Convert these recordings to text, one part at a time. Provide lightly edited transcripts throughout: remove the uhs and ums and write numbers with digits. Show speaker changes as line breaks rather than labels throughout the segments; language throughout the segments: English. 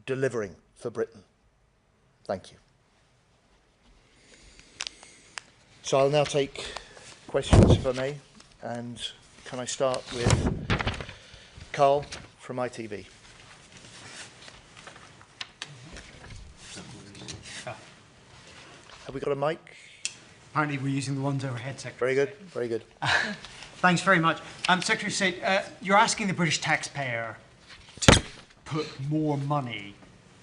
delivering for Britain. Thank you. So I'll now take questions, if I may, and can I start with Carl from ITV? Have we got a mic?
Apparently we're using the ones overhead, Secretary.
Very good, very good.
Thanks very much. Secretary of State, you're asking the British taxpayer to put more money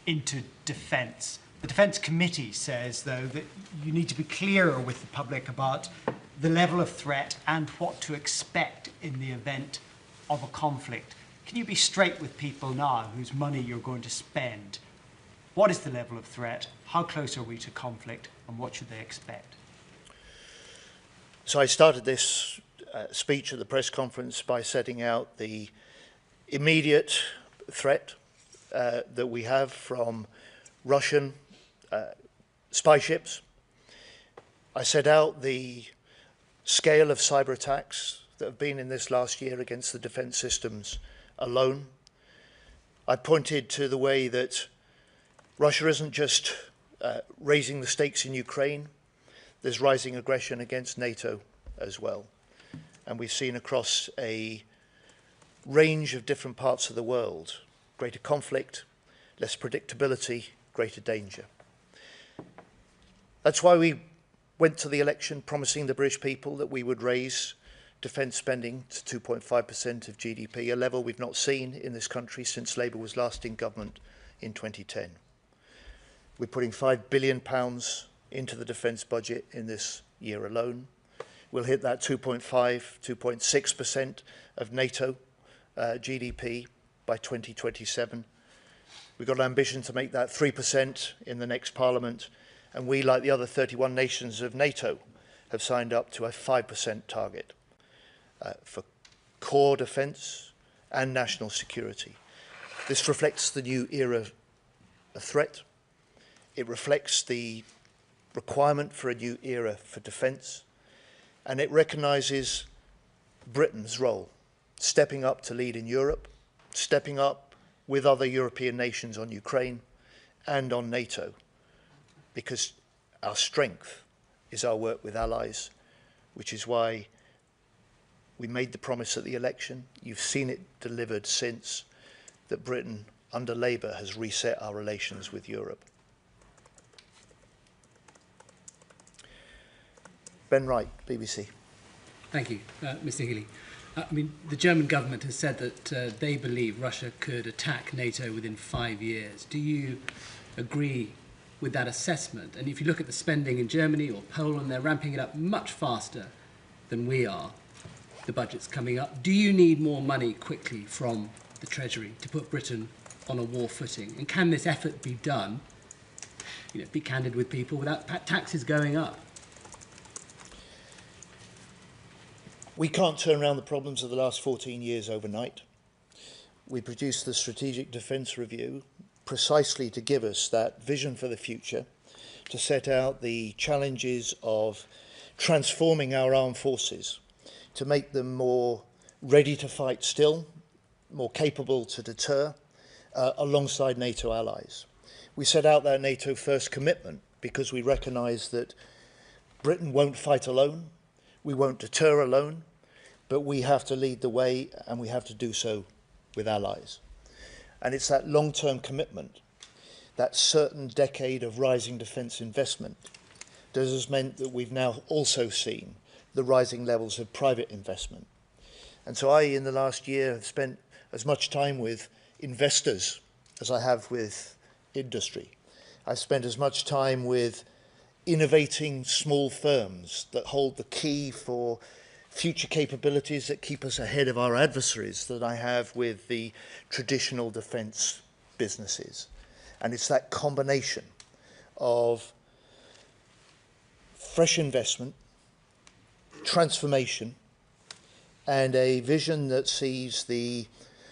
into defence. The Defence Committee says, though, that you need to be clearer with the public about the level of threat and what to expect in the event of a conflict. Can you be straight with people now whose money you're going to spend? What is the level of threat? How close are we to conflict? And what should they expect?
So I started this speech at the press conference by setting out the immediate threat that we have from Russian spy ships. I set out the scale of cyber attacks that have been in this last year against the defence systems alone. I pointed to the way that Russia isn't just raising the stakes in Ukraine, there's rising aggression against NATO as well. And we've seen across a range of different parts of the world, greater conflict, less predictability, greater danger. That's why we went to the election promising the British people that we would raise defence spending to 2.5% of GDP, a level we've not seen in this country since Labour was last in government in 2010. We're putting £5 billion into the defence budget in this year alone. We'll hit that 2.6% of NATO GDP by 2027. We've got an ambition to make that 3% in the next Parliament, and we, like the other 31 nations of NATO, have signed up to a 5% target for core defence and national security. This reflects the new era of threat. It reflects the requirement for a new era for defence, and it recognises Britain's role, stepping up to lead in Europe, stepping up with other European nations on Ukraine and on NATO, because our strength is our work with allies, which is why we made the promise at the election. You've seen it delivered since, that Britain, under Labour, has reset our relations with Europe. Ben Wright, BBC.
Thank you, Mr. Healy. I mean, the German government has said that they believe Russia could attack NATO within 5 years. Do you agree with that assessment? And if you look at the spending in Germany or Poland, they're ramping it up much faster than we are. The budget's coming up. Do you need more money quickly from the Treasury to put Britain on a war footing? And can this effort be done, be candid with people, without taxes going up?
We can't turn around the problems of the last 14 years overnight. We produced the Strategic Defence Review precisely to give us that vision for the future, to set out the challenges of transforming our armed forces, to make them more ready to fight still, more capable to deter, alongside NATO allies. We set out that NATO first commitment because we recognise that Britain won't fight alone, we won't deter alone, but we have to lead the way, and we have to do so with allies. And it's that long-term commitment, that certain decade of rising defence investment, that has meant that we've now also seen the rising levels of private investment. And so I, in the last year, have spent as much time with investors as I have with industry. I've spent as much time with innovating small firms that hold the key for future capabilities that keep us ahead of our adversaries that I have with the traditional defence businesses. And it's that combination of fresh investment, transformation, and a vision that sees the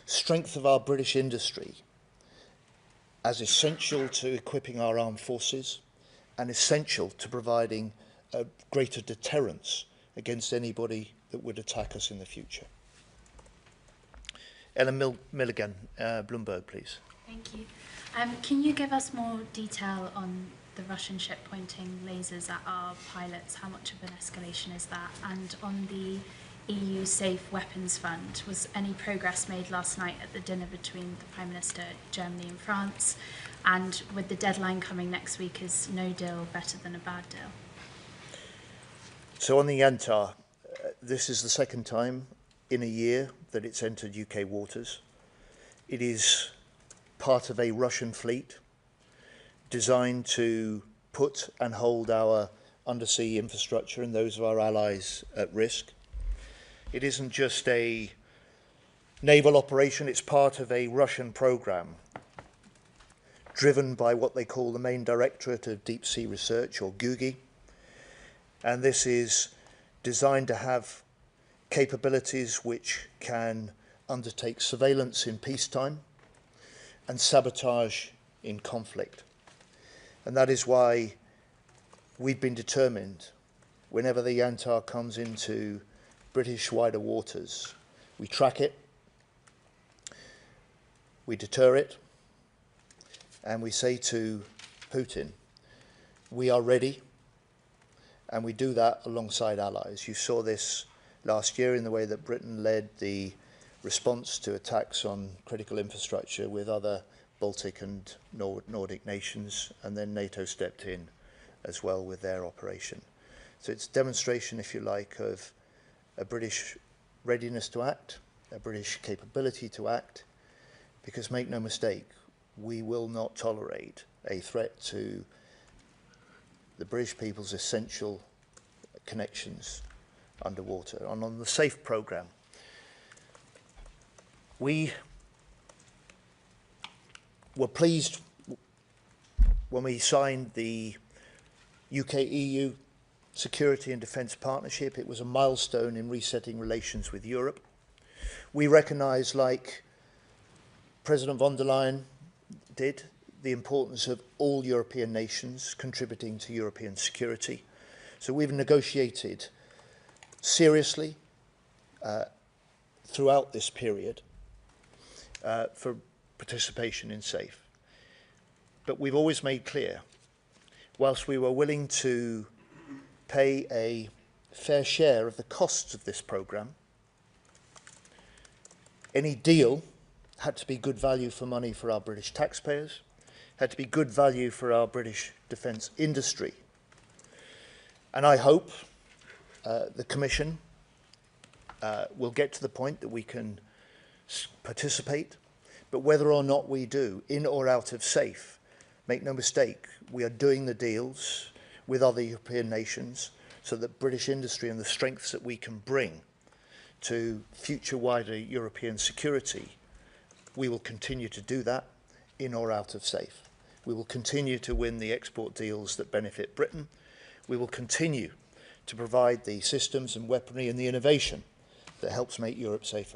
strength of our British industry as essential to equipping our armed forces and essential to providing a greater deterrence against anybody that would attack us in the future. Ellen Milligan, Bloomberg, please.
Thank you. Can you give us more detail on the Russian ship pointing lasers at our pilots? How much of an escalation is that? And on the EU Safe Weapons Fund, was any progress made last night at the dinner between the Prime Minister, Germany and France? And with the deadline coming next week, is no deal better than a bad deal?
So on the Yantar, this is the second time in a year that it's entered UK waters. It is part of a Russian fleet designed to put and hold our undersea infrastructure and those of our allies at risk. It isn't just a naval operation, it's part of a Russian program driven by what they call the Main Directorate of Deep Sea Research, or GUGI. And this is designed to have capabilities which can undertake surveillance in peacetime and sabotage in conflict. And that is why we've been determined, whenever the Yantar comes into British wider waters, we track it, we deter it, and we say to Putin, we are ready, and we do that alongside allies. You saw this last year in the way that Britain led the response to attacks on critical infrastructure with other Baltic and Nordic nations, and then NATO stepped in as well with their operation. So it's a demonstration, if you like, of a British readiness to act, a British capability to act, because make no mistake, we will not tolerate a threat to the British people's essential connections underwater. And on the SAFE programme, we were pleased when we signed the UK-EU Security and Defence Partnership. It was a milestone in resetting relations with Europe. We recognise, like President von der Leyen did, the importance of all European nations contributing to European security. So we've negotiated seriously throughout this period for participation in SAFE. But we've always made clear, whilst we were willing to pay a fair share of the costs of this programme, any deal had to be good value for money for our British taxpayers, had to be good value for our British defence industry. And I hope the Commission will get to the point that we can participate, but whether or not we do, in or out of SAFE, make no mistake, we are doing the deals with other European nations so that British industry and the strengths that we can bring to future wider European security, we will continue to do that in or out of SAFE. We will continue to win the export deals that benefit Britain. We will continue to provide the systems and weaponry and the innovation that helps make Europe safer.